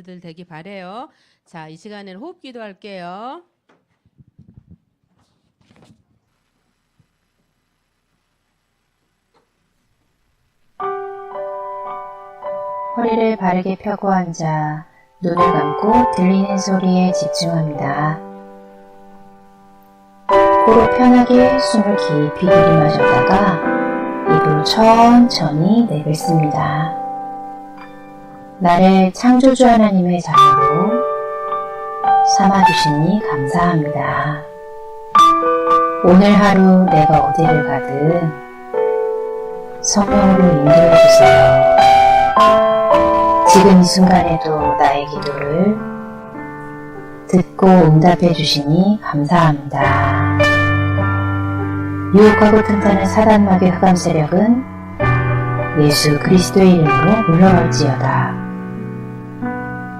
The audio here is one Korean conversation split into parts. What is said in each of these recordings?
들 되기 바래요. 자, 이 시간에는 호흡 기도할게요. 허리를 바르게 펴고 앉아 눈을 감고 들리는 소리에 집중합니다. 코로 편하게 숨을 깊이 들이마셨다가 입으로 천천히 내뱉습니다. 나를 창조주 하나님의 자녀로 삼아주시니 감사합니다. 오늘 하루 내가 어디를 가든 성령으로 인도해주세요. 지금 이 순간에도 나의 기도를 듣고 응답해 주시니 감사합니다. 유혹하고 튼튼한 사단마귀의 흑암 세력은 예수 그리스도의 이름으로 물러갈지어다.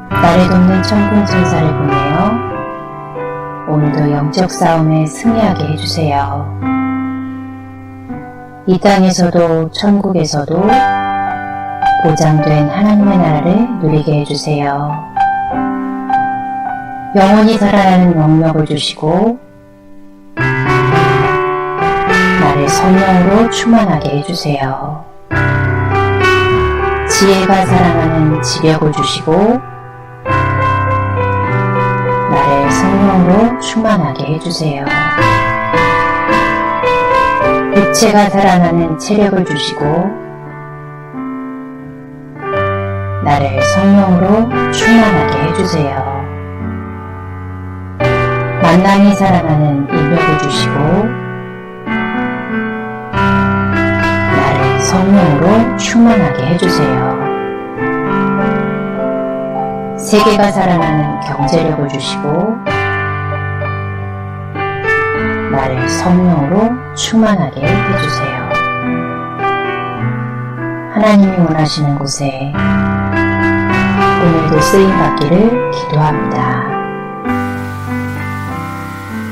나를 돕는 천군 천사를 보내어 오늘도 영적 싸움에 승리하게 해주세요. 이 땅에서도 천국에서도 보장된 하나님의 나라를 누리게 해주세요. 영원히 살아나는 영역을 주시고 나를 성령으로 충만하게 해주세요. 지혜가 사랑하는 지력을 주시고 나를 성령으로 충만하게 해주세요. 육체가 살아나는 체력을 주시고 나를 성령으로 충만하게 해주세요. 만남이 사랑하는 인력을 주시고 나를 성령으로 충만하게 해주세요. 세계가 살아나는 경제력을 주시고 나를 성령으로 충만하게 해주세요. 하나님이 원하시는 곳에 오늘도 쓰임받기를 기도합니다.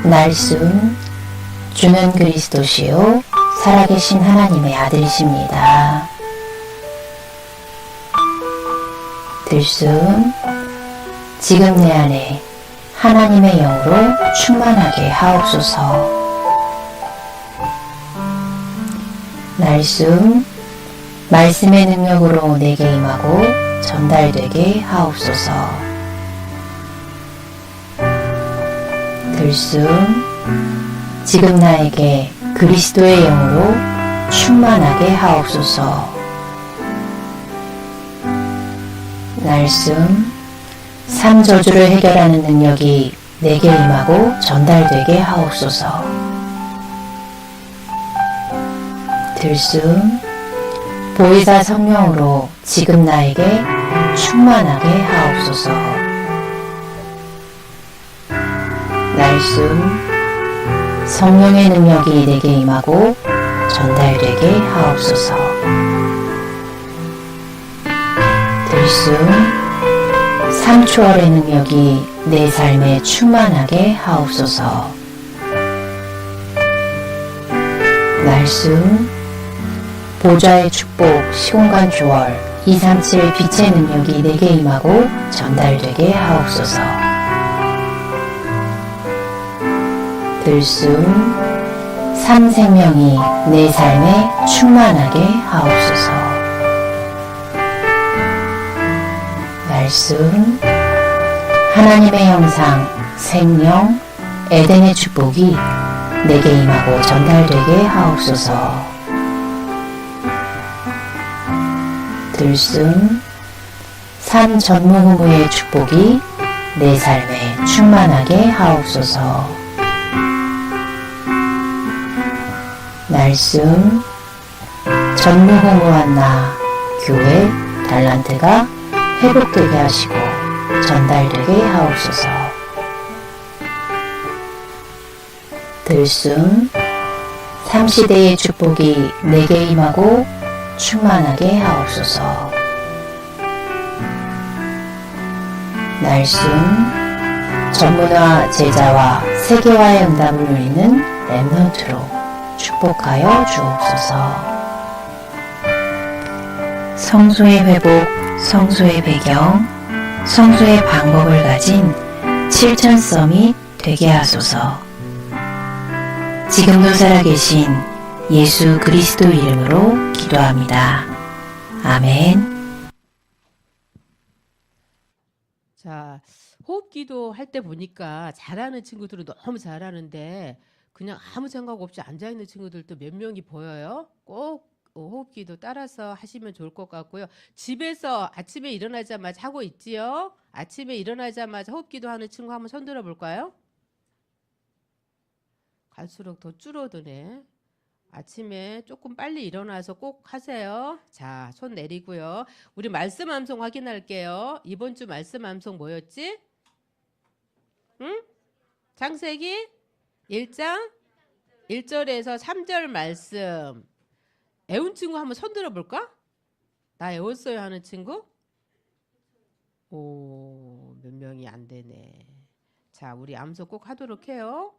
날숨 주는 그리스도시요 살아계신 하나님의 아들이십니다. 들숨 지금 내 안에 하나님의 영으로 충만하게 하옵소서. 날숨 말씀의 능력으로 내게 임하고 전달되게 하옵소서. 들숨 지금 나에게 그리스도의 영으로 충만하게 하옵소서. 날숨 삼저주를 해결하는 능력이 내게 임하고 전달되게 하옵소서. 들숨 보혜사 성령으로 지금 나에게 충만하게 하옵소서. 날숨 성령의 능력이 내게 임하고 전달되게 하옵소서. 들숨 삼초월의 능력이 내 삶에 충만하게 하옵소서. 날숨 보좌의 축복 시공간 조월 237 빛의 능력이 내게 임하고 전달되게 하옵소서. 들숨 삼생명이 내 삶에 충만하게 하옵소서. 날숨 하나님의 형상 생명 에덴의 축복이 내게 임하고 전달되게 하옵소서. 들숨 삼전무후무의 축복이 내 삶에 충만하게 하옵소서. 날숨 전무후무한 나 교회 달란트가 회복되게 하시고 전달되게 하옵소서. 들숨 삼시대의 축복이 내게 임하고 충만하게 하옵소서. 날숨 전문화 제자와 세계화의 응답을 누리는 렘넌트로 축복하여 주옵소서. 성소의 회복, 성소의 배경, 성수의 방법을 가진 7,000썸이 되게 하소서. 지금도 살아계신 예수 그리스도 이름으로 기도합니다. 아멘. 자, 호흡기도 할 때 보니까 잘하는 친구들은 너무 잘하는데 그냥 아무 생각 없이 앉아있는 친구들도 몇 명이 보여요. 꼭 호흡기도 따라서 하시면 좋을 것 같고요. 집에서 아침에 일어나자마자 하고 있지요? 아침에 일어나자마자 호흡기도 하는 친구 한번 손 들어 볼까요? 갈수록 더 줄어드네. 아침에 조금 빨리 일어나서 꼭 하세요. 자, 손 내리고요. 우리 말씀 암송 확인할게요. 이번 주 말씀 암송 뭐였지? 응? 창세기 1장 1절에서 3절 말씀. 애운 친구 한번 손 들어볼까? 나 애웠어요 하는 친구? 오, 몇 명이 안 되네. 자, 우리 암송 꼭 하도록 해요.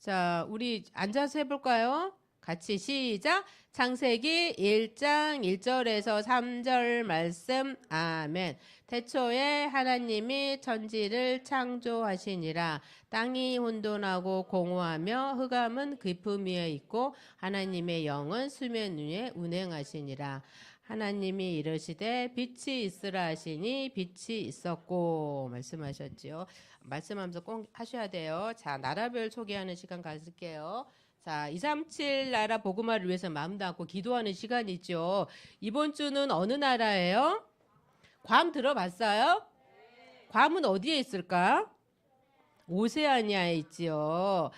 자, 우리 앉아서 해볼까요? 같이 시작. 창세기 1장 1절에서 3절 말씀. 아멘. 태초에 하나님이 천지를 창조하시니라. 땅이 혼돈하고 공허하며 흑암은 깊음 위에 있고 하나님의 영은 수면 위에 운행하시니라. 하나님이 이르시되 빛이 있으라 하시니 빛이 있었고 말씀하셨지요. 말씀하면서 꼭 하셔야 돼요. 자, 나라별 소개하는 시간 가질게요. 자, 237 나라 복음화를 위해서 마음 담고 기도하는 시간이죠. 이번 주는 어느 나라예요? 괌 들어봤어요? 괌은 어디에 있을까? 오세아니아에 있지요.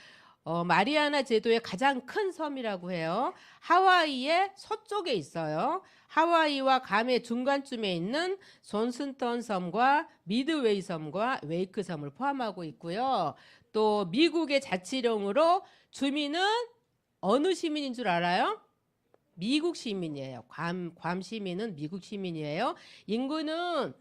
마리아나 제도의 가장 큰 섬이라고 해요. 하와이의 서쪽에 있어요. 하와이와 괌의 중간쯤에 있는 존슨턴 섬과 미드웨이 섬과 웨이크 섬을 포함하고 있고요. 또 미국의 자치령으로 주민은 어느 시민인 줄 알아요? 미국 시민이에요. 괌 시민은 미국 시민이에요. 인구는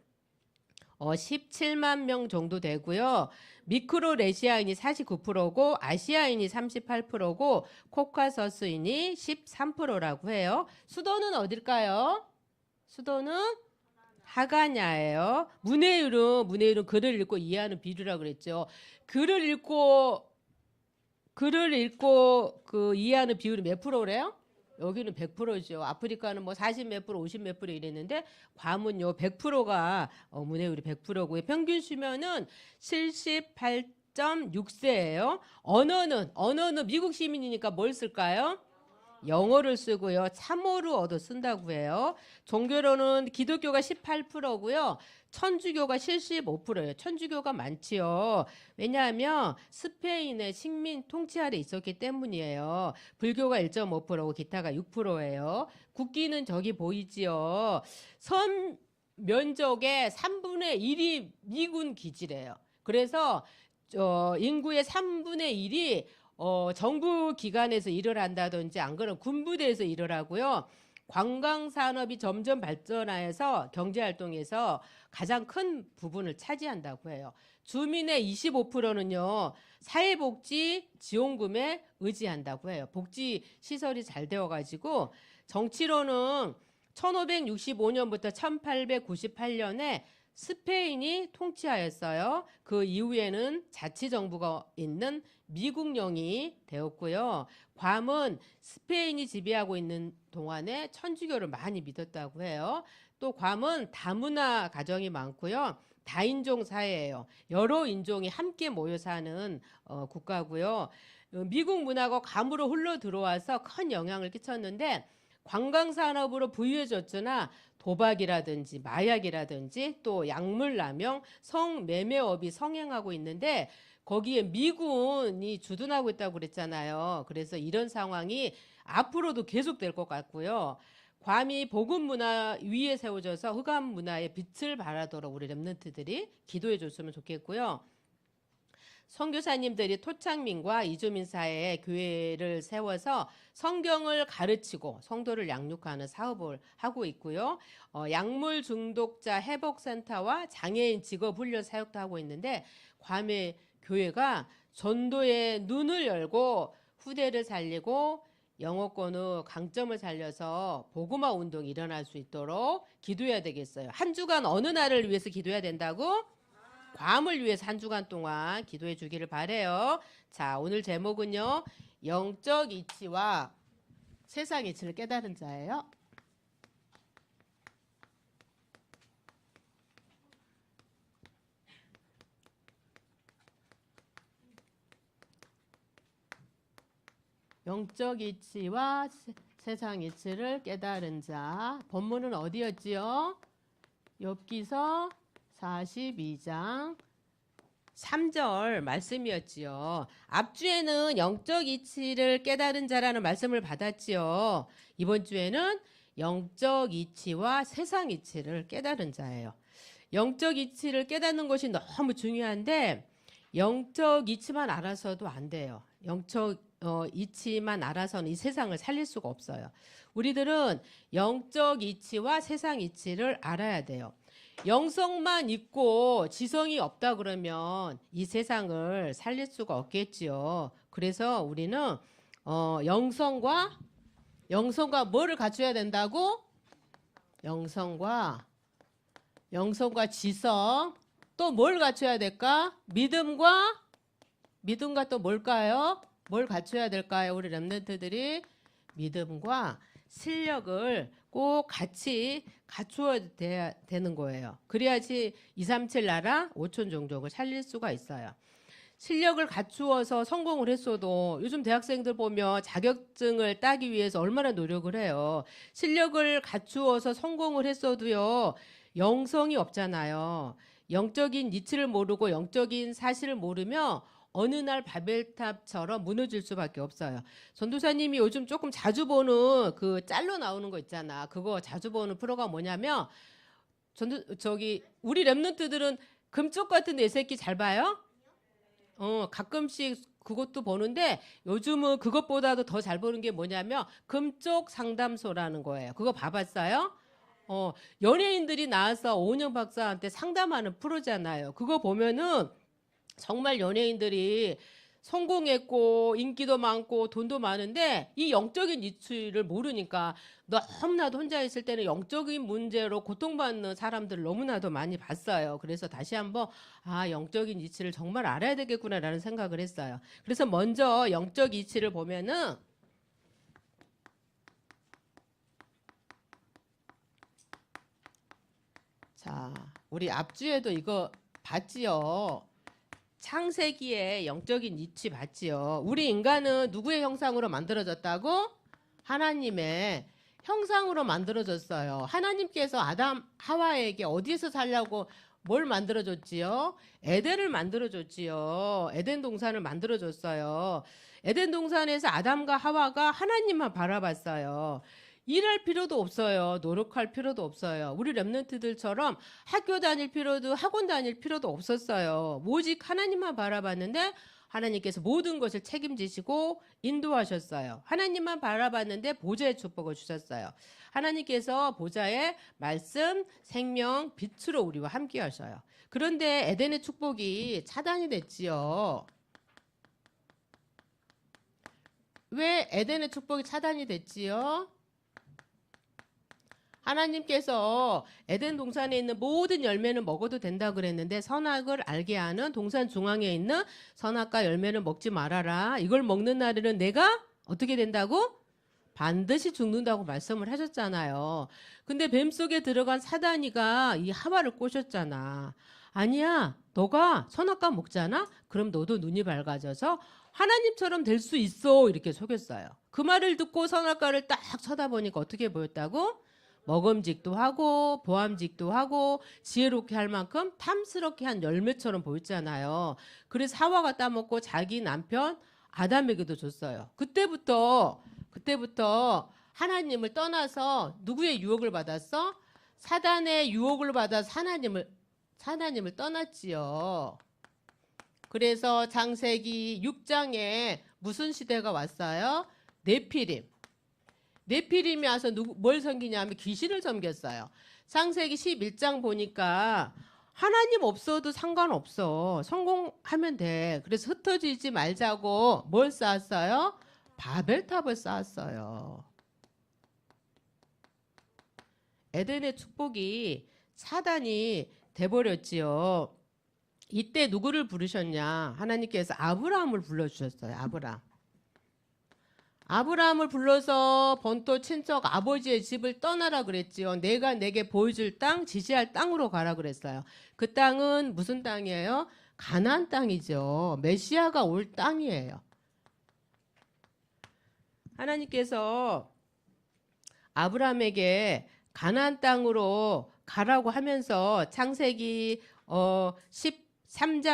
17만 명 정도 되고요. 미크로네시아인이 49%고 아시아인이 38%고 코카서스인이 13%라고 해요. 수도는 어딜까요? 수도는 하가냐예요. 문해율은 글을 읽고 이해하는 비율이라고 그랬죠. 글을 읽고 그 이해하는 비율이 몇 프로래요? 여기는 100%죠. 아프리카는 뭐 40 몇 프로, 50 몇 프로 이랬는데 괌은요 100%가 문해율이 100%고요. 평균 수명은 78.6세예요. 언어는 미국 시민이니까 뭘 쓸까요? 영어를 쓰고요. 참어로 얻어 쓴다고 해요. 종교로는 기독교가 18%고요. 천주교가 75%예요. 천주교가 많지요. 왜냐하면 스페인의 식민 통치 아래 있었기 때문이에요. 불교가 1.5%고 기타가 6%예요. 국기는 저기 보이지요. 섬 면적의 3분의 1이 미군 기지래요. 그래서 인구의 3분의 1이 정부 기관에서 일을 한다든지 안 그러면 군부대에서 일을 하고요. 관광산업이 점점 발전하여서 경제활동에서 가장 큰 부분을 차지한다고 해요. 주민의 25%는요. 사회복지 지원금에 의지한다고 해요. 복지 시설이 잘 되어가지고 정치로는 1565년부터 1898년에 스페인이 통치하였어요. 그 이후에는 자치정부가 있는 미국령이 되었고요. 괌은 스페인이 지배하고 있는 동안에 천주교를 많이 믿었다고 해요. 또 괌은 다문화 가정이 많고요. 다인종 사회예요. 여러 인종이 함께 모여 사는 국가고요. 미국 문화가 괌으로 흘러 들어와서 큰 영향을 끼쳤는데 관광산업으로 부유해졌으나 도박이라든지 마약이라든지 또 약물 남용, 성매매업이 성행하고 있는데 거기에 미군이 주둔하고 있다고 그랬잖아요. 그래서 이런 상황이 앞으로도 계속될 것 같고요. 괌이 복음 문화 위에 세워져서 흑암 문화에 빛을 발하도록 우리 렘넌트들이 기도해 줬으면 좋겠고요. 선교사님들이 토착민과 이주민 사회에 교회를 세워서 성경을 가르치고 성도를 양육하는 사업을 하고 있고요. 약물 중독자 회복센터와 장애인 직업훈련 사역도 하고 있는데 괌의 교회가 전도의 눈을 열고 후대를 살리고 영어권의 강점을 살려서 복음화 운동이 일어날 수 있도록 기도해야 되겠어요. 한 주간 어느 날을 위해서 기도해야 된다고? 괌을 위해서 한 주간 동안 기도해 주기를 바래요. 자, 오늘 제목은요. 영적 이치와 세상 이치를 깨달은 자예요. 영적 이치와 세상 이치를 깨달은 자. 본문은 어디였지요? 욥기서 42장 3절 말씀이었지요. 앞주에는 영적 이치를 깨달은 자라는 말씀을 받았지요. 이번 주에는 영적 이치와 세상 이치를 깨달은 자예요. 영적 이치를 깨닫는 것이 너무 중요한데 영적 이치만 알아서도 안 돼요. 영적 이치만 알아서는 이 세상을 살릴 수가 없어요. 우리들은 영적 이치와 세상 이치를 알아야 돼요. 영성만 있고 지성이 없다 그러면 이 세상을 살릴 수가 없겠지요. 그래서 우리는 영성과 뭐를 갖춰야 된다고? 영성과 지성, 또 뭘 갖춰야 될까? 믿음과 또 뭘까요? 뭘 갖춰야 될까요? 우리 렘넌트들이 믿음과 실력을 꼭 같이 갖추어야 되는 거예요. 그래야지 237 나라 5천 종족을 살릴 수가 있어요. 실력을 갖추어서 성공을 했어도 요즘 대학생들 보면 자격증을 따기 위해서 얼마나 노력을 해요. 실력을 갖추어서 성공을 했어도요. 영성이 없잖아요. 영적인 이치를 모르고 영적인 사실을 모르면 어느 날 바벨탑처럼 무너질 수밖에 없어요. 전도사님이 요즘 조금 자주 보는 그 짤로 나오는 거 있잖아. 그거 자주 보는 프로가 뭐냐면 우리 랩런트들은 금쪽 같은 내 새끼 잘 봐요? 가끔씩 그것도 보는데 요즘은 그것보다도 더 잘 보는 게 뭐냐면 금쪽 상담소라는 거예요. 그거 봐봤어요? 연예인들이 나와서 오은영 박사한테 상담하는 프로잖아요. 그거 보면은 정말 연예인들이 성공했고 인기도 많고 돈도 많은데 이 영적인 이치를 모르니까 너무나도 혼자 있을 때는 영적인 문제로 고통받는 사람들 너무나도 많이 봤어요. 그래서 다시 한번 영적인 이치를 정말 알아야 되겠구나라는 생각을 했어요. 그래서 먼저 영적 이치를 보면은 자, 우리 앞주에도 이거 봤지요. 창세기의 영적인 이치 봤지요. 우리 인간은 누구의 형상으로 만들어졌다고? 하나님의 형상으로 만들어졌어요. 하나님께서 아담 하와에게 어디에서 살려고 뭘 만들어줬지요? 에덴을 만들어줬지요. 에덴 동산을 만들어줬어요. 에덴 동산에서 아담과 하와가 하나님만 바라봤어요. 일할 필요도 없어요. 노력할 필요도 없어요. 우리 랩런트들처럼 학교 다닐 필요도 학원 다닐 필요도 없었어요. 오직 하나님만 바라봤는데 하나님께서 모든 것을 책임지시고 인도하셨어요. 하나님만 바라봤는데 보좌의 축복을 주셨어요. 하나님께서 보좌의 말씀, 생명, 빛으로 우리와 함께 하셔요. 그런데 에덴의 축복이 차단이 됐지요. 왜 에덴의 축복이 차단이 됐지요? 하나님께서 에덴 동산에 있는 모든 열매는 먹어도 된다 그랬는데 선악을 알게 하는 동산 중앙에 있는 선악과 열매는 먹지 말아라. 이걸 먹는 날에는 내가 어떻게 된다고? 반드시 죽는다고 말씀을 하셨잖아요. 근데 뱀 속에 들어간 사단이가 이 하와를 꼬셨잖아. 아니야, 너가 선악과 먹잖아? 그럼 너도 눈이 밝아져서 하나님처럼 될 수 있어. 이렇게 속였어요. 그 말을 듣고 선악과를 딱 쳐다보니까 어떻게 보였다고? 먹음직도 하고 보암직도 하고 지혜롭게 할 만큼 탐스럽게 한 열매처럼 보였잖아요. 그래서 하와가 따먹고 자기 남편 아담에게도 줬어요. 그때부터 하나님을 떠나서 누구의 유혹을 받았어? 사단의 유혹을 받아서 하나님을 떠났지요. 그래서 창세기 6장에 무슨 시대가 왔어요? 네피림이 와서 뭘 섬기냐면 귀신을 섬겼어요. 창세기 11장 보니까 하나님 없어도 상관없어. 성공하면 돼. 그래서 흩어지지 말자고 뭘 쌓았어요? 바벨탑을 쌓았어요. 에덴의 축복이 사단이 돼버렸지요. 이때 누구를 부르셨냐? 하나님께서 아브라함을 불러주셨어요. 아브라함을 불러서 본토 친척 아버지의 집을 떠나라 그랬지요. 내가 내게 보여줄 땅, 지시할 땅으로 가라 그랬어요. 그 땅은 무슨 땅이에요? 가나안 땅이죠. 메시아가 올 땅이에요. 하나님께서 아브라함에게 가나안 땅으로 가라고 하면서 창세기 13장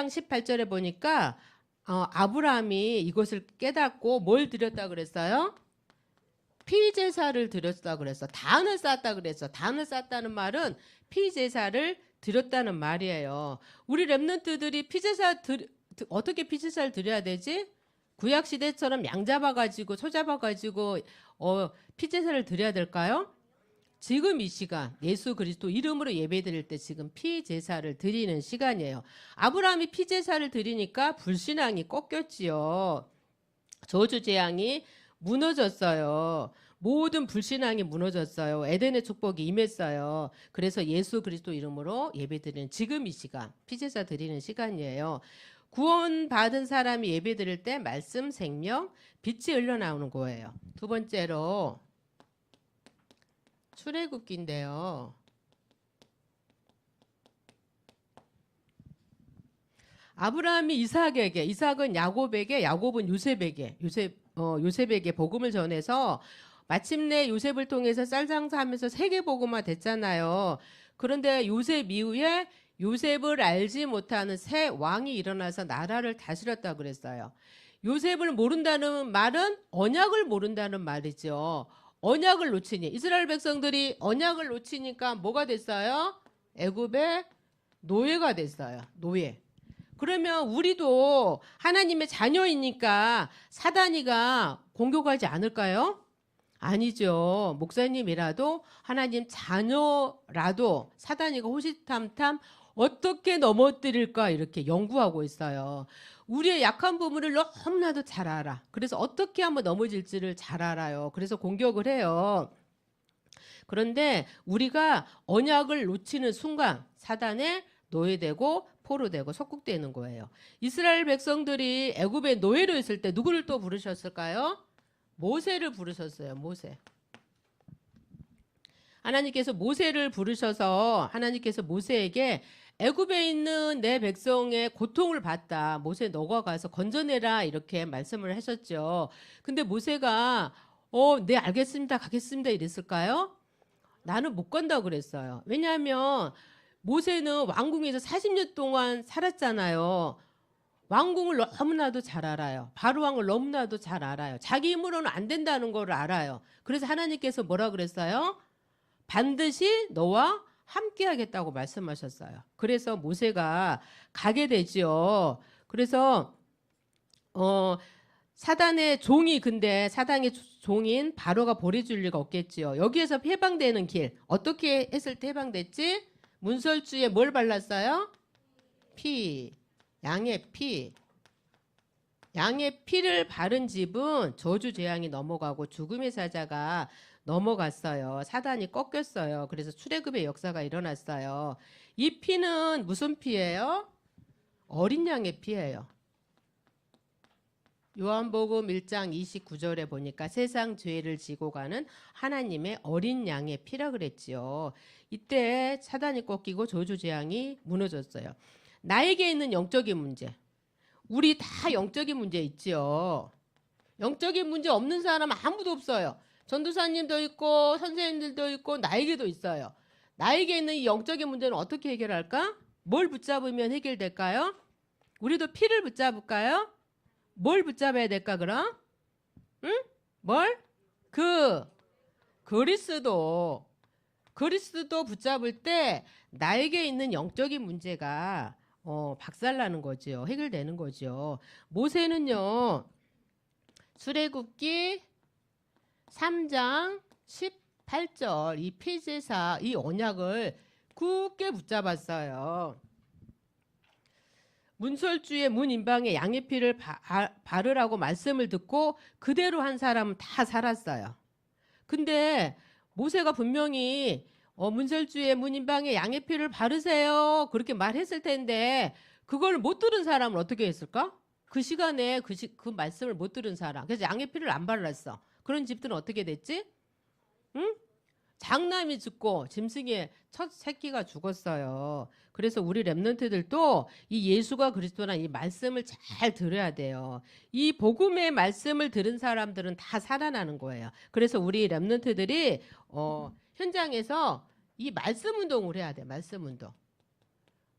18절에 보니까 아브라함이 이것을 깨닫고 뭘 드렸다 그랬어요? 피제사를 드렸다 그랬어. 단을 쌓았다 그랬어. 단을 쌓았다는 말은 피제사를 드렸다는 말이에요. 우리 렘넌트들이 어떻게 피제사를 드려야 되지? 구약 시대처럼 양 잡아가지고 소 잡아가지고 피제사를 드려야 될까요? 지금 이 시간 예수 그리스도 이름으로 예배드릴 때 지금 피제사를 드리는 시간이에요. 아브라함이 피제사를 드리니까 불신앙이 꺾였지요. 저주재앙이 무너졌어요. 모든 불신앙이 무너졌어요. 에덴의 축복이 임했어요. 그래서 예수 그리스도 이름으로 예배드리는 지금 이 시간 피제사 드리는 시간이에요. 구원받은 사람이 예배드릴 때 말씀, 생명, 빛이 흘러나오는 거예요. 두 번째로 출애굽기인데요. 아브라함이 이삭에게, 이삭은 야곱에게, 야곱은 요셉에게, 요셉에게 복음을 전해서 마침내 요셉을 통해서 쌀 장사하면서 세계 복음화 됐잖아요. 그런데 요셉 이후에 요셉을 알지 못하는 새 왕이 일어나서 나라를 다스렸다고 그랬어요. 요셉을 모른다는 말은 언약을 모른다는 말이죠. 언약을 놓치니 이스라엘 백성들이 언약을 놓치니까 뭐가 됐어요? 애굽의 노예가 됐어요. 노예. 그러면 우리도 하나님의 자녀이니까 사단이가 공격하지 않을까요? 아니죠. 목사님이라도 하나님 자녀라도 사단이가 호시탐탐 어떻게 넘어뜨릴까 이렇게 연구하고 있어요. 우리의 약한 부분을 너무나도 잘 알아. 그래서 어떻게 하면 넘어질지를 잘 알아요. 그래서 공격을 해요. 그런데 우리가 언약을 놓치는 순간 사단에 노예되고 포로되고 속국되는 거예요. 이스라엘 백성들이 애굽의 노예로 있을 때 누구를 또 부르셨을까요? 모세를 부르셨어요. 모세. 하나님께서 모세를 부르셔서 하나님께서 모세에게 애굽에 있는 내 백성의 고통을 봤다. 모세 너가 가서 건져내라 이렇게 말씀을 하셨죠. 근데 모세가 네 알겠습니다. 가겠습니다 이랬을까요? 나는 못 간다고 그랬어요. 왜냐하면 모세는 왕궁에서 40년 동안 살았잖아요. 왕궁을 너무나도 잘 알아요. 바로왕을 너무나도 잘 알아요. 자기 힘으로는 안 된다는 걸 알아요. 그래서 하나님께서 뭐라 그랬어요? 반드시 너와 함께 하겠다고 말씀하셨어요. 그래서 모세가 가게 되지요. 그래서 사단의 종이 근데 사단의 종인 바로가 보내줄 리가 없겠지요. 여기에서 해방되는 길 어떻게 했을 때 해방됐지? 문설주에 뭘 발랐어요? 피. 양의 피. 양의 피를 바른 집은 저주 재앙이 넘어가고 죽음의 사자가 넘어갔어요. 사단이 꺾였어요. 그래서 출애굽의 역사가 일어났어요. 이 피는 무슨 피예요? 어린 양의 피예요. 요한복음 1장 29절에 보니까 세상 죄를 지고 가는 하나님의 어린 양의 피라 그랬지요. 이때 사단이 꺾이고 저주 재앙이 무너졌어요. 나에게 있는 영적인 문제. 우리 다 영적인 문제 있지요. 영적인 문제 없는 사람 아무도 없어요. 전도사님도 있고 선생님들도 있고 나에게도 있어요. 나에게 있는 이 영적인 문제는 어떻게 해결할까? 뭘 붙잡으면 해결될까요? 우리도 피를 붙잡을까요? 뭘 붙잡아야 될까 그럼? 응? 뭘? 그리스도 붙잡을 때 나에게 있는 영적인 문제가 박살나는 거죠. 해결되는 거죠. 모세는요. 출애굽기 3장 18절 이 피제사 이 언약을 굳게 붙잡았어요. 문설주의 문 인방에 양의 피를 바르라고 말씀을 듣고 그대로 한 사람은 다 살았어요. 근데 모세가 분명히 문설주의 문 인방에 양의 피를 바르세요 그렇게 말했을 텐데 그걸 못 들은 사람은 어떻게 했을까? 그 시간에 그 말씀을 못 들은 사람. 그래서 양의 피를 안 발랐어. 그런 집들은 어떻게 됐지? 응? 장남이 죽고 짐승의 첫 새끼가 죽었어요. 그래서 우리 랩런트들도 이 예수가 그리스도라는 이 말씀을 잘 들어야 돼요. 이 복음의 말씀을 들은 사람들은 다 살아나는 거예요. 그래서 우리 랩런트들이 현장에서 이 말씀 운동을 해야 돼. 말씀 운동.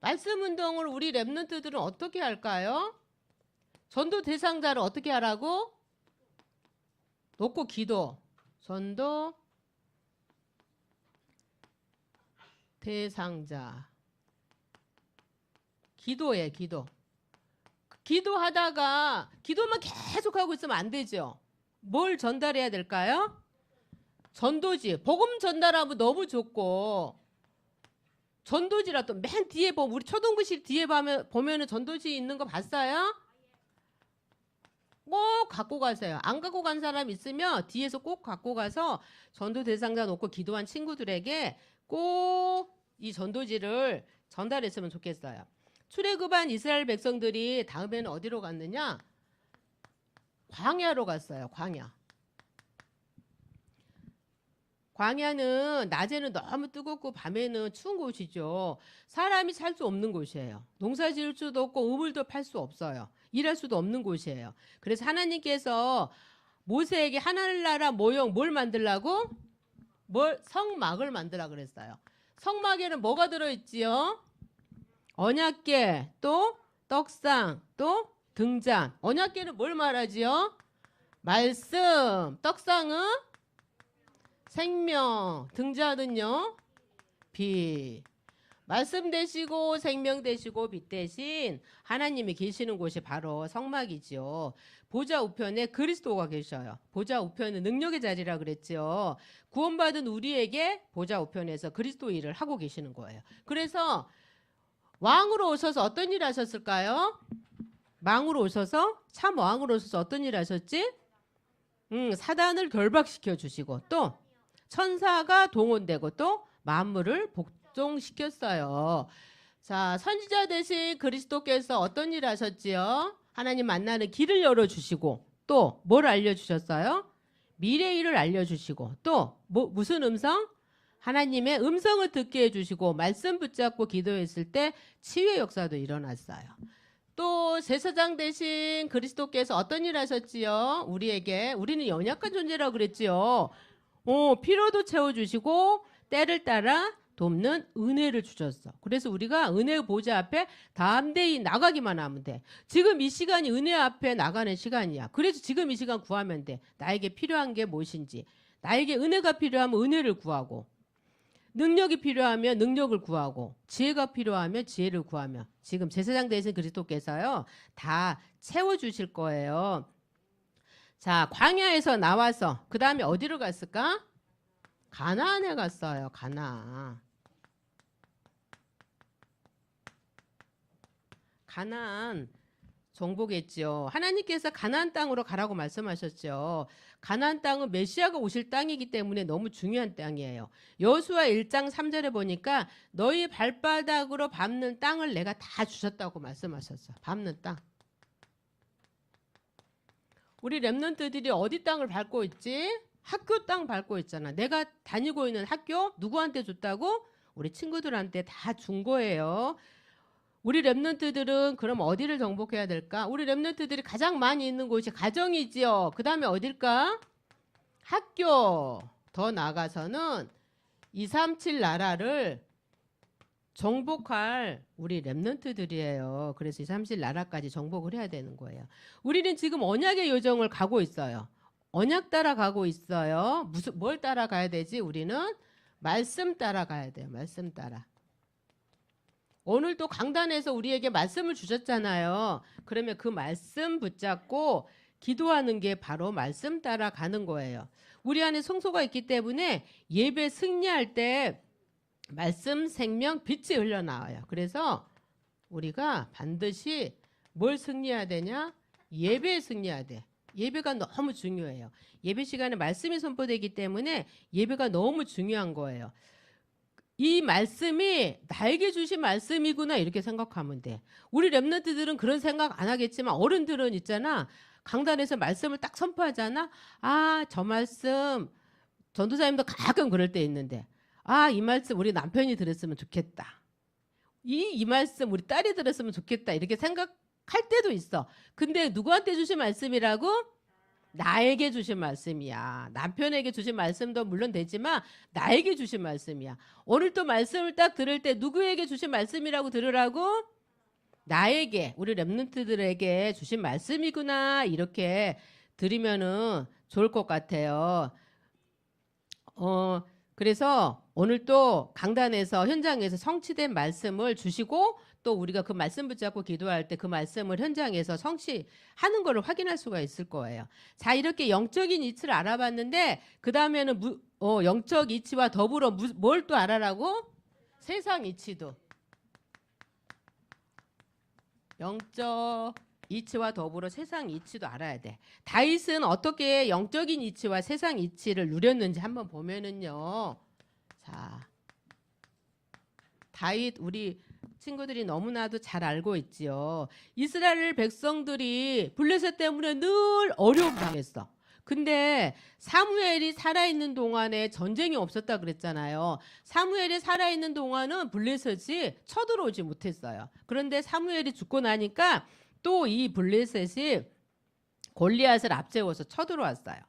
말씀 운동을 우리 랩런트들은 어떻게 할까요? 전도 대상자를 어떻게 하라고? 놓고 기도. 전도 대상자. 기도해, 기도. 기도하다가 기도만 계속 하고 있으면 안 되죠. 뭘 전달해야 될까요? 전도지. 복음 전달하면 너무 좋고 전도지라 또 맨 뒤에 보면 우리 초등부실 뒤에 보면은 전도지 있는 거 봤어요? 꼭 갖고 가세요. 안 갖고 간 사람 있으면 뒤에서 꼭 갖고 가서 전도 대상자 놓고 기도한 친구들에게 꼭 이 전도지를 전달했으면 좋겠어요. 출애굽한 이스라엘 백성들이 다음에는 어디로 갔느냐? 광야로 갔어요. 광야. 광야는 낮에는 너무 뜨겁고 밤에는 추운 곳이죠. 사람이 살 수 없는 곳이에요. 농사 지을 수도 없고 우물도 팔 수 없어요. 일할 수도 없는 곳이에요. 그래서 하나님께서 모세에게 하늘나라 모형 뭘 만들라고? 성막을 만들라 그랬어요. 성막에는 뭐가 들어있지요? 언약궤, 또 떡상, 또 등잔. 언약궤는 뭘 말하지요? 말씀. 떡상은 생명. 등잔은요? 빛. 말씀 되시고 생명 되시고 빛 대신 하나님이 계시는 곳이 바로 성막이지요. 보좌 우편에 그리스도가 계셔요. 보좌 우편은 능력의 자리라 그랬죠. 구원받은 우리에게 보좌 우편에서 그리스도 일을 하고 계시는 거예요. 그래서 왕으로 오셔서 어떤 일 하셨을까요? 왕으로 오셔서 참 왕으로 오셔서 어떤 일 하셨지? 사단을 결박시켜 주시고 또 천사가 동원되고 또 만물을 복종시켰어요. 자, 선지자 대신 그리스도께서 어떤 일 하셨지요? 하나님 만나는 길을 열어주시고 또 뭘 알려주셨어요? 미래 일을 알려주시고 또 무슨 음성? 하나님의 음성을 듣게 해주시고 말씀 붙잡고 기도했을 때 치유의 역사도 일어났어요. 또 제사장 대신 그리스도께서 어떤 일 하셨지요? 우리는 연약한 존재라고 그랬지요. 피로도 채워주시고 때를 따라 돕는 은혜를 주셨어. 그래서 우리가 은혜의 보좌 앞에 담대히 나가기만 하면 돼. 지금 이 시간이 은혜 앞에 나가는 시간이야. 그래서 지금 이 시간 구하면 돼. 나에게 필요한 게 무엇인지. 나에게 은혜가 필요하면 은혜를 구하고 능력이 필요하면 능력을 구하고 지혜가 필요하면 지혜를 구하며 지금 제사장 되신 그리스도께서요. 다 채워주실 거예요. 자, 광야에서 나와서 그 다음에 어디로 갔을까? 가나안에 갔어요. 가나안 정복했죠. 하나님께서 가나안 땅으로 가라고 말씀하셨죠. 가나안 땅은 메시아가 오실 땅이기 때문에 너무 중요한 땅이에요. 여호수아 1장 3절에 보니까 너희 발바닥으로 밟는 땅을 내가 다 주셨다고 말씀하셨어요. 밟는 땅. 우리 랩런트들이 어디 땅을 밟고 있지? 학교 땅 밟고 있잖아. 내가 다니고 있는 학교 누구한테 줬다고? 우리 친구들한테 다 준 거예요. 우리 랩런트들은 그럼 어디를 정복해야 될까? 우리 랩런트들이 가장 많이 있는 곳이 가정이지요. 그 다음에 어딜까? 학교. 더 나아가서는 237 나라를 정복할 우리 랩런트들이에요. 그래서 237 나라까지 정복을 해야 되는 거예요. 우리는 지금 언약의 요정을 가고 있어요. 언약 따라가고 있어요. 뭘 따라가야 되지? 우리는 말씀 따라가야 돼요. 말씀 따라. 오늘 또 강단에서 우리에게 말씀을 주셨잖아요. 그러면 그 말씀 붙잡고 기도하는 게 바로 말씀 따라가는 거예요. 우리 안에 성소가 있기 때문에 예배 승리할 때 말씀, 생명, 빛이 흘러나와요. 그래서 우리가 반드시 뭘 승리해야 되냐? 예배에 승리해야 돼. 예배가 너무 중요해요. 예배 시간에 말씀이 선포되기 때문에 예배가 너무 중요한 거예요. 이 말씀이 나에게 주신 말씀이구나 이렇게 생각하면 돼. 우리 랩런트들은 그런 생각 안 하겠지만 어른들은 있잖아. 강단에서 말씀을 딱 선포하잖아. 아, 저 말씀 전도사님도 가끔 그럴 때 있는데 아, 이 말씀 우리 남편이 들었으면 좋겠다. 이 말씀 우리 딸이 들었으면 좋겠다 이렇게 생각할 때도 있어. 근데 누구한테 주신 말씀이라고? 나에게 주신 말씀이야. 남편에게 주신 말씀도 물론 되지만 나에게 주신 말씀이야. 오늘 또 말씀을 딱 들을 때 누구에게 주신 말씀이라고 들으라고? 나에게, 우리 랩런트들에게 주신 말씀이구나 이렇게 들으면은 좋을 것 같아요. 그래서 오늘 또 강단에서 현장에서 성취된 말씀을 주시고 또 우리가 그 말씀 붙잡고 기도할 때 그 말씀을 현장에서 성취하는 것을 확인할 수가 있을 거예요. 자, 이렇게 영적인 이치를 알아봤는데 그 다음에는 영적 이치와 더불어 뭘 또 알아라고? 세상 이치도. 영적 이치와 더불어 세상 이치도 알아야 돼. 다윗은 어떻게 영적인 이치와 세상 이치를 누렸는지 한번 보면은요. 자, 다윗 우리 친구들이 너무나도 잘 알고 있지요. 이스라엘 백성들이 블레셋 때문에 늘 어려움 당했어. 근데 사무엘이 살아있는 동안에 전쟁이 없었다 그랬잖아요. 사무엘이 살아있는 동안은 블레셋이 쳐들어오지 못했어요. 그런데 사무엘이 죽고 나니까 또 이 블레셋이 골리앗을 앞세워서 쳐들어왔어요.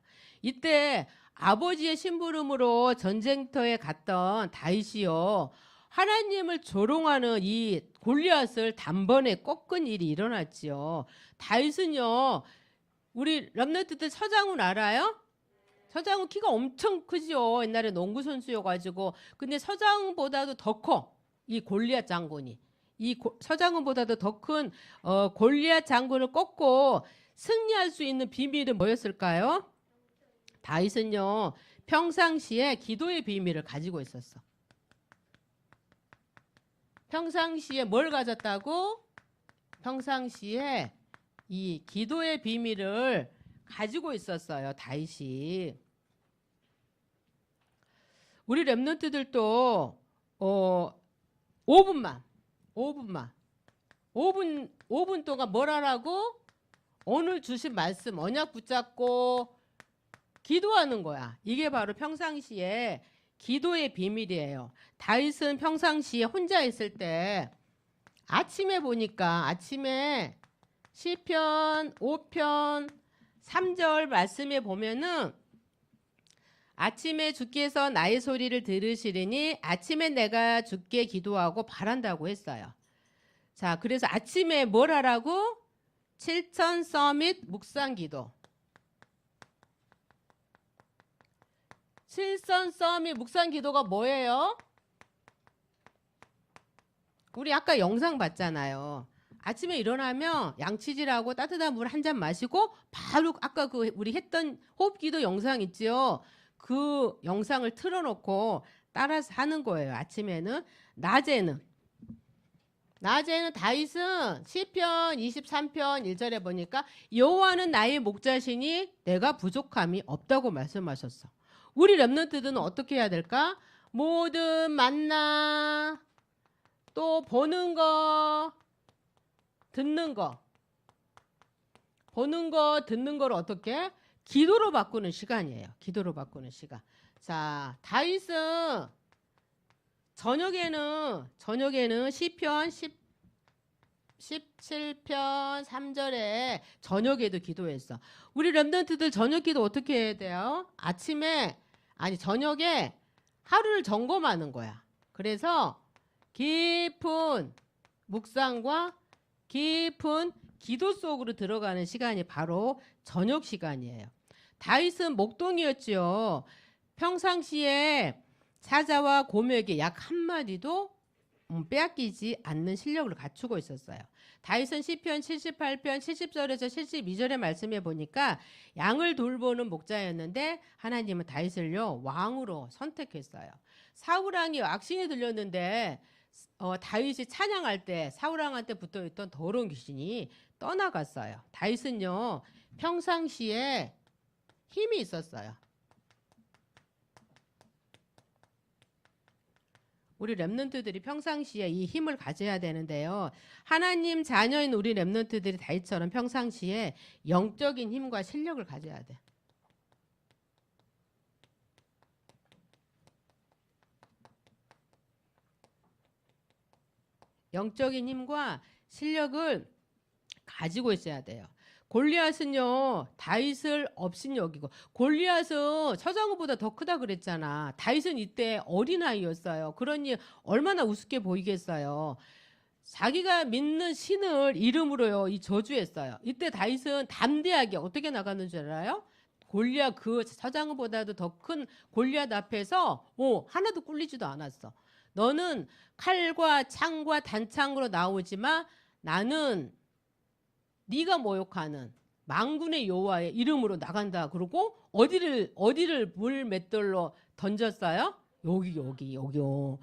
이때 아버지의 심부름으로 전쟁터에 갔던 다윗이요. 하나님을 조롱하는 이 골리앗을 단번에 꺾은 일이 일어났지요. 다윗은요. 우리 랩런트들 서장훈 알아요? 서장훈 키가 엄청 크죠. 옛날에 농구 선수여가지고. 근데 서장훈보다도 더 커. 이 골리앗 장군이. 서장훈보다도 더 큰 골리앗 장군을 꺾고 승리할 수 있는 비밀은 뭐였을까요? 다윗은요. 평상시에 기도의 비밀을 가지고 있었어. 평상시에 뭘 가졌다고? 평상시에 이 기도의 비밀을 가지고 있었어요. 다윗이. 우리 랩런트들도 5분 동안 뭘 하라고? 오늘 주신 말씀 언약 붙잡고 기도하는 거야. 이게 바로 평상시에 기도의 비밀이에요. 다윗은 평상시에 혼자 있을 때 아침에 보니까 아침에 시편 5편 3절 말씀에 보면은 아침에 주께서 나의 소리를 들으시리니 아침에 내가 주께 기도하고 바란다고 했어요. 자, 그래서 아침에 뭘 하라고? 7천 서밋 묵상 기도. 7천 서밋 묵상 기도가 뭐예요? 우리 아까 영상 봤잖아요. 아침에 일어나면 양치질하고 따뜻한 물 한 잔 마시고 바로 아까 그 우리 했던 호흡기도 영상 있지요. 그 영상을 틀어놓고 따라서 하는 거예요. 아침에는. 낮에는 다윗은 시편 23편 1절에 보니까 여호와는 나의 목자시니 내가 부족함이 없다고 말씀하셨어. 우리 랩런트들은 어떻게 해야 될까? 모든 만나 또 보는 거 듣는 거 듣는 거를 어떻게? 기도로 바꾸는 시간이에요. 기도로 바꾸는 시간. 자, 다윗은 저녁에는 시편 17편 3절에 저녁에도 기도했어. 우리 랩런트들 저녁 기도 어떻게 해야 돼요? 저녁에 하루를 점검하는 거야. 그래서 깊은 묵상과 깊은 기도 속으로 들어가는 시간이 바로 저녁 시간이에요. 다윗은 목동이었죠. 평상시에 사자와 고묘에게 약 한마디도 빼앗기지 않는 실력을 갖추고 있었어요. 다윗은 시편 78편 70절에서 72절의 말씀에 보니까 양을 돌보는 목자였는데 하나님은 다윗을요 왕으로 선택했어요. 사울 왕이 악신이 들렸는데 다윗이 찬양할 때 사울 왕한테 붙어있던 더러운 귀신이 떠나갔어요. 다윗은요 평상시에 힘이 있었어요. 우리 렘넌트들이 평상시에 이 힘을 가져야 되는데요. 하나님 자녀인 우리 렘넌트들이 다윗처럼 평상시에 영적인 힘과 실력을 가져야 돼. 영적인 힘과 실력을 가지고 있어야 돼요. 골리앗은요 다윗을 업신 여기고, 골리앗은 서장훈보다 더 크다 그랬잖아. 다윗은 이때 어린아이였어요. 그러니 얼마나 우습게 보이겠어요. 자기가 믿는 신을 이름으로요 이 저주했어요. 이때 다윗은 담대하게 어떻게 나가는 줄 알아요? 골리앗, 그 서장훈보다도 더 큰 골리앗 앞에서 하나도 꿀리지도 않았어. 너는 칼과 창과 단창으로 나오지만 나는 네가 모욕하는 만군의 여호와의 이름으로 나간다. 그러고 어디를 물맷돌로 던졌어요? 여기요.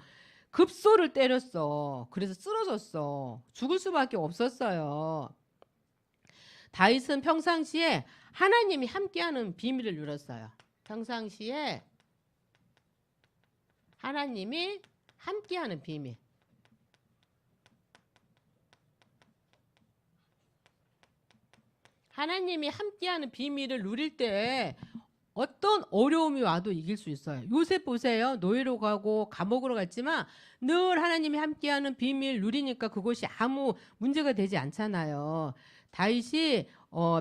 급소를 때렸어. 그래서 쓰러졌어. 죽을 수밖에 없었어요. 다윗은 평상시에 하나님이 함께하는 비밀을 누렸어요. 평상시에 하나님이 함께하는 비밀. 하나님이 함께하는 비밀을 누릴 때 어떤 어려움이 와도 이길 수 있어요. 요셉 보세요. 노예로 가고 감옥으로 갔지만 늘 하나님이 함께하는 비밀 누리니까 그것이 아무 문제가 되지 않잖아요. 다윗이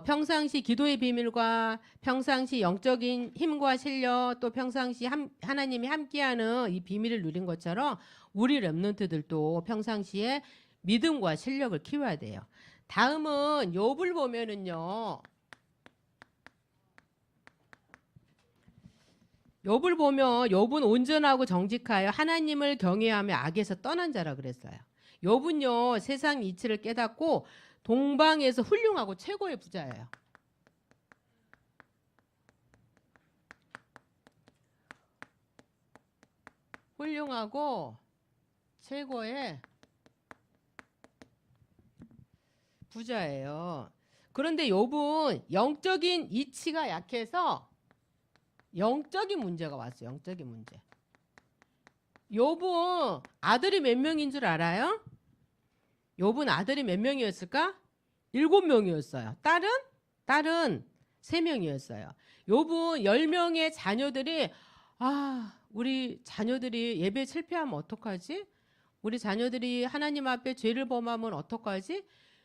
평상시 기도의 비밀과 평상시 영적인 힘과 실력, 또 평상시 하나님이 함께하는 이 비밀을 누린 것처럼 우리 렘넌트들도 평상시에 믿음과 실력을 키워야 돼요. 다음은 욥을 보면은요. 욥을 보면 욥은 온전하고 정직하여 하나님을 경외하며 악에서 떠난 자라 그랬어요. 욥은요 세상 이치를 깨닫고 동방에서 훌륭하고 최고의 부자예요. 훌륭하고 최고의 부자예요. 그런데 욥은 영적인 이치가 약해서 영적인 문제가 왔어요. 영적인 문제. 욥은 아들이 몇 명인 줄 알아요? 욥은 아들이 몇 명이었을까? 7명이었어요. 딸은 3명이었어요. 욥은 10명의 자녀들이 우리 자녀들이 예배 실패하면 어떡하지? 우리 자녀들이 하나님 앞에 죄를 범하면 어떡하지?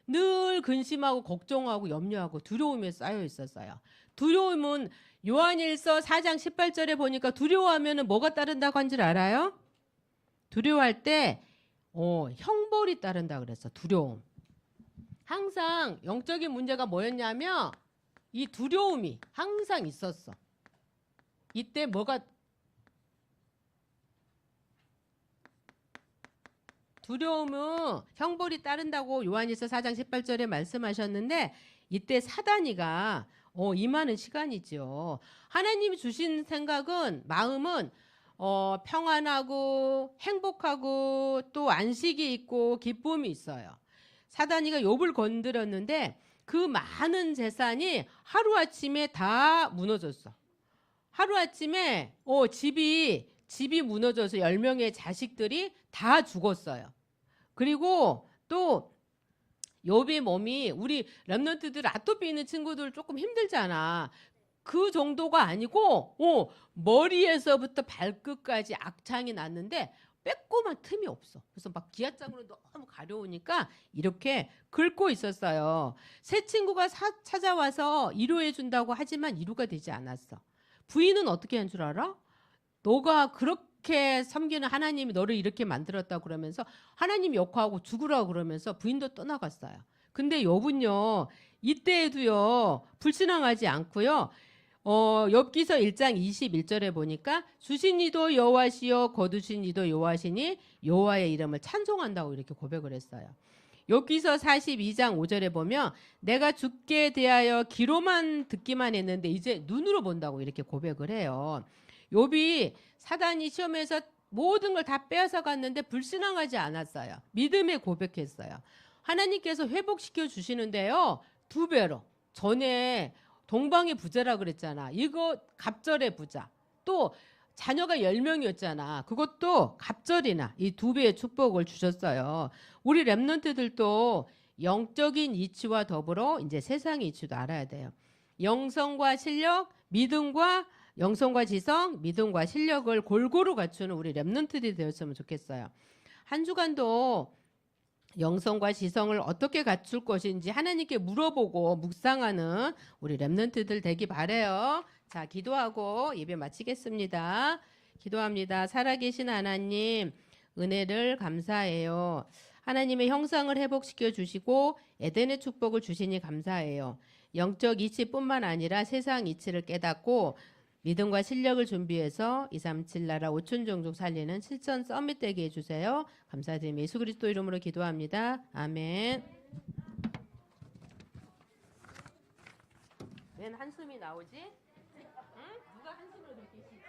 늘 근심하고 걱정하고 염려하고 두려움에 쌓여 있었어요. 두려움은 요한일서 4장 18절에 보니까 두려워하면 뭐가 따른다고 한 줄 알아요? 두려워할 때 형벌이 따른다 그랬어. 두려움. 항상 영적인 문제가 뭐였냐면 이 두려움이 항상 있었어. 이때 뭐가 두려움은 형벌이 따른다고 요한일서 4장 18절에 말씀하셨는데 이때 사단이가 임하는 시간이죠. 하나님이 주신 생각은 마음은 평안하고 행복하고 또 안식이 있고 기쁨이 있어요. 사단이가 욥을 건드렸는데 그 많은 재산이 하루아침에 다 무너졌어. 하루아침에 집이 무너져서 10명의 자식들이 다 죽었어요. 그리고 또 욥의 몸이 우리 렘넌트들 아토피 있는 친구들 조금 힘들잖아. 그 정도가 아니고 머리에서부터 발끝까지 악창이 났는데 빼꼼한 틈이 없어. 그래서 막 기아장으로 너무 가려우니까 이렇게 긁고 있었어요. 새 친구가 찾아와서 위로해 준다고 하지만 위로가 되지 않았어. 부인은 어떻게 한 줄 알아? 너가 그렇게 섬기는 하나님이 너를 이렇게 만들었다고 그러면서 하나님 욕하고 죽으라고 그러면서 부인도 떠나갔어요. 근데 욥은요 이때에도요 불신앙하지 않고요 욥기서 1장 21절에 보니까 주신 이도 여호와시요 거두신 이도 여호와시니 여호와의 이름을 찬송한다고 이렇게 고백을 했어요. 욥기서 42장 5절에 보면 내가 주께 대하여 귀로만 듣기만 했는데 이제 눈으로 본다고 이렇게 고백을 해요. 욥이 사단이 시험에서 모든 걸 다 빼앗아 갔는데 불신앙하지 않았어요. 믿음에 고백했어요. 하나님께서 회복시켜 주시는데요. 2배로. 전에 동방의 부자라 그랬잖아. 이거 갑절의 부자. 또 자녀가 10명이었잖아. 그것도 갑절이나 이 2배의 축복을 주셨어요. 우리 렘넌트들도 영적인 이치와 더불어 이제 세상의 이치도 알아야 돼요. 영성과 실력, 믿음과 영성과 지성, 믿음과 실력을 골고루 갖추는 우리 렘넌트들이 되었으면 좋겠어요. 한 주간도 영성과 지성을 어떻게 갖출 것인지 하나님께 물어보고 묵상하는 우리 렘넌트들 되기 바래요. 자, 기도하고 예배 마치겠습니다. 기도합니다. 살아계신 하나님, 은혜를 감사해요. 하나님의 형상을 회복시켜 주시고 에덴의 축복을 주시니 감사해요. 영적 이치뿐만 아니라 세상 이치를 깨닫고 믿음과 실력을 준비해서 237 나라 5천 종족 살리는 실천 서밋 되게 해주세요. 감사드리며 예수 그리스도 이름으로 기도합니다. 아멘. 웬 한숨이 나오지? 응? 누가 한숨을 그렇게 쉬지?